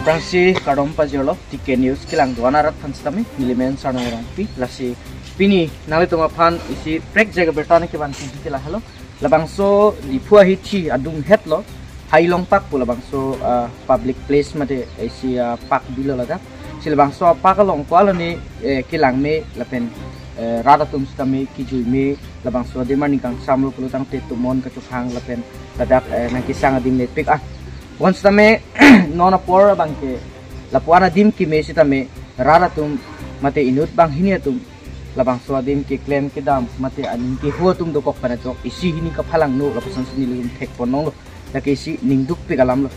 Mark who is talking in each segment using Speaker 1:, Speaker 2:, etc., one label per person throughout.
Speaker 1: Prangsi kadom pajolo TK News kilang duanarat phanstami milimen sarnarang pi lasi pini nali tuma phan isi prek jaga bertana ke ban kila hello labangso diphua hichi adung hetlo hailong pak pula bangso public place mate isi pak bilo lada silbangso pakalong kwalani kilang me lapen rada tum stami kijui me labangso demani kang samlo pulutang te tumon ka chukhang lapen ladak nangkisang adim le pik once tame nona por bangke lapuana dim ki mesi tame rara tum mate inut bang hini tum labang swadim ki claim ki dam mate anin ki ho tum do kok pana jok isi hini ka phalang no lapusan sini lum thek ponong lo laki isi ningduk pi kalam lo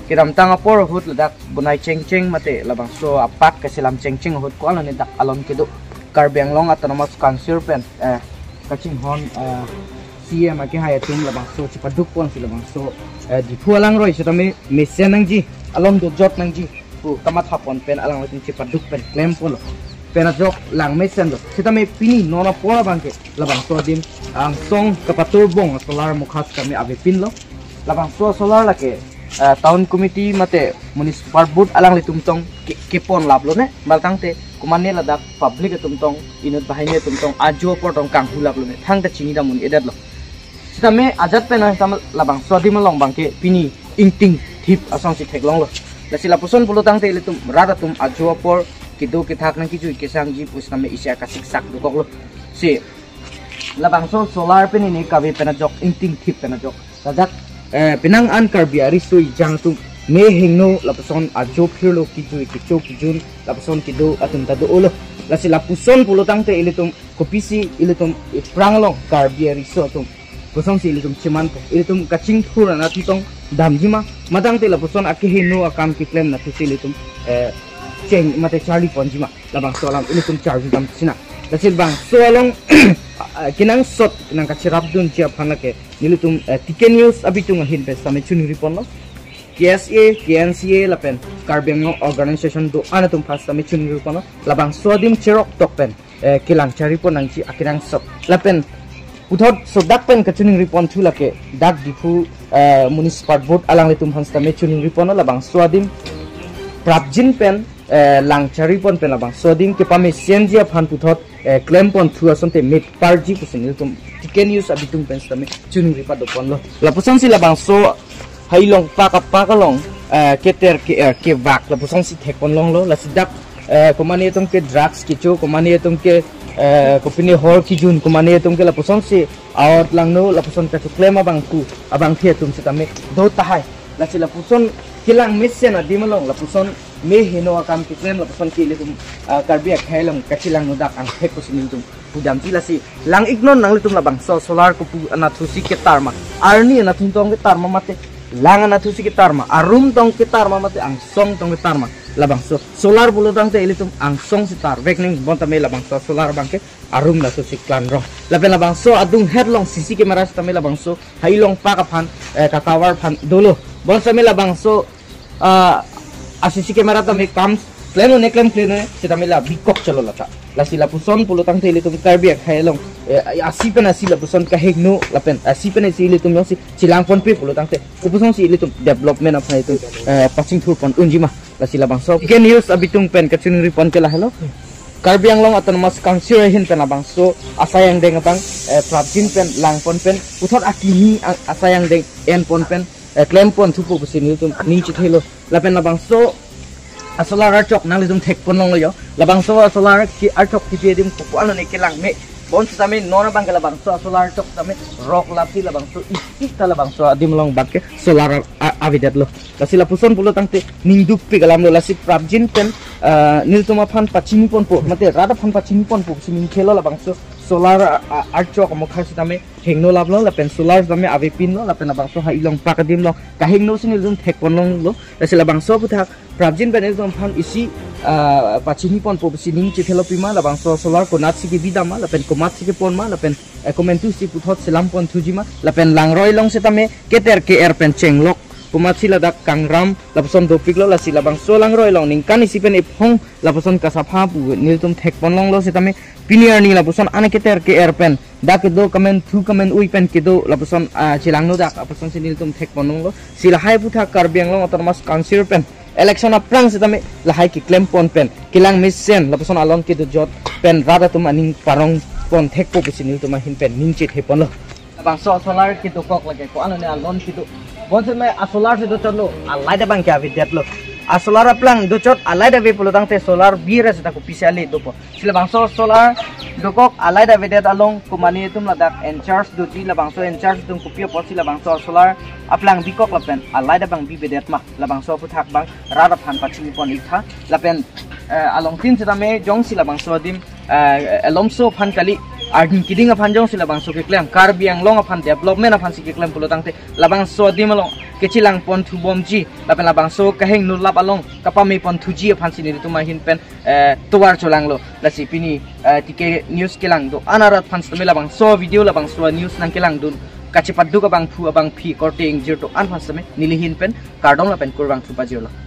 Speaker 1: kiram tanga por hut ladak bunai cheng cheng mate labang so apak ka silam cheng cheng hut ko alani dak alon ki do karbyang long autonomous cancer pen kaching hon CM ake hayatum labang so cipaduk pon labang so di pualang roi setame mesen nangji alom do jot nangji pu kamat hapon pen alang latin cipaduk pen claim pon pen jok lang mesen do setame pini nona pora bangke labang so dim ang song kapatur bong solar mukhas kami ave pin lo labang so solar lake town committee mate municipal board alang litum tong kepon lablo ne maltang te kumane ladak public tumtong inut bahine tumtong ajo portong kang hulablo ne thang ta chini da mun edat lo Sitame ajat pena sama labang swadi malong bangke pini ingting thip asong si theklong lo lasi lapuson pulutang te ilitum rada tum ajwa por kido kithak nang kijui kisang ji pusname isya kasik sak dukok lo si labang so solar peni ni kabe pena jok ingting thip pena jok sajak pinang an karbiari sui jang tum me hingno lapuson ajo phirlo kijui kicho kijun lapuson kido atum tado lo lasi lapuson pulutang te ilitum kopisi ilitum pranglong karbiari so tum pusong si ilitum ciman po ilitum kacing thura na titong damjima madang tela puson akihino akam ki claim na tusi ilitum cheng mate charlie ponjima labang solam ilitum charge dam sina dasil bang soalong kinang sot kinang kachirap dun chia phanake ilitum TK News abitung hin pe same chuni ripon lo KSA KNCA lapen karbeng organization do anatum pas same chuni ripon lo labang sodim cherok tokpen kilang charipon nangchi akinang sot lapen Uthot so dak pen kachuning ripon thula ke dak dipu municipal board alang letum hansta me chuning ripon labang swadim prapjin pen langchari pon pen labang swadim ke pame senjia phan puthot claim pon thua sonte met parji kusin tum TK News abitung pen sta me chuning ripa do pon lo lapusan si labang so hailong pakalong keter ke vak lapusan si thek pon long lo lasidak komani tum ke drugs kicho komani tum ke kopini hor kijun kumane tum ke lapuson si awat lang no lapuson ka claim abang ku abang thia tum si tame do tahai la si lapuson kilang mesen adi malong lapuson me hino akam ki claim lapuson ki litum karbia khailong kachilang no dak ang thek ko sinin tum pudam ti la si lang ignon nang litum labang so solar ko pu anathusi ke tarma arni anathun tong ke tarma mate lang anathusi ke tarma arum tong ke tarma mate ang song tong ke tarma labang so solar bulutang te ilitum ang song sitar vekning bonta me labang so solar bangke arum la so siklan ro lapen labang so adung headlong CC camera sta me labang so hailong pakaphan kakawar phan dolo bonsa me labang so CC camera ta me kam pleno ne claim pleno sita me la bikok chalo lata la sila puson bulutang te ilitum karbiak hailong asipen asila puson ka hegno lapen asipen si ilitum yo si silang pon pe bulutang te puson si ilitum development of itu passing through pon unjima sila bang so TK News abitung pen kachuning ripon ke lah hello karbiang long autonomous council hin pen abang so asayang deng abang prapjin pen lang pon pen uthot akini asayang deng en pon pen claim pon thupu busini tum ni chithelo lapen abang so solar chok nang litum thek pon long lo yo labang so solar ki archok ki pedim ko ano ne kelang me bon sami nona bang labang so solar chok sami rock lapsi labang so ikta labang so adim long bakke solar avidat lo lasila puson pulo tangte ningduk pi galam lo lasi prapjin pen niltuma phan pachini pon po mate rada phan pachini pon po sining khelo labang so solar archok mo khasi tame hengno lablo lapen solar tame ave pin lo lapen labang so hailong pakadim lo kahengno sinil dum thek pon long lo lasila bang so puthak prapjin pen dum phan isi pachini pon po sining chithelo pima labang so solar ko nat sigi bidama lapen ko mat sigi pon ma lapen komentu si puthot selam pon thujima lapen langroi long setame keter ke air pen chenglok kumat sila dak kangram lapason dopik lo lasi labang so lang roi long ning kan isi pen iphong lapason kasapha pu niltum thek pon long lo sitame pinier ni lapason aneketer ke airpen dak do kamen thu kamen ui pen kido lapason chilang no dak lapason siniltum thek pon long lo sila hai putha karbiang long otomas kansir pen election aplang sitame lahai ki claim pon pen kilang mission lapason alon kido jot pen rada tum aning parong pon thek po pisinil tum hin pen ningche thepon lo labang so solar kido kok lage ko anone alon kido bonse me solar se do chalo alai da bang kya vidyat lo solar aplang do chot alai da ve pulo tang te solar bira se ta ko pisali do po sila bang so solar do kok alai da vidyat along kumani tum la dak en charge do ji la bang so en charge tum kupia po sila bang so solar aplang bikok la pen alai da bang bi vidyat ma la bang so puthak bang rada phan pachimi pon ikha la pen along tin se ta me jong sila bang so dim alomso phan kali Artin kiding aphan jong sila bang so ke klem karbiang long aphan development aphan si ke klem pulo tangte labang so dimalong kechilang pon thu bomji lapen labang so kaheng nulap along kapami pon thuji aphan si ni tuma hin pen tuwar cholang lo lasi pini tike news kelang do anarat phan stame labang so video labang so news nang kelang dun kachipat du ka bang phu abang phi korting jirto an phan stame nilihin pen kardong lapen kurbang thu pa jirlo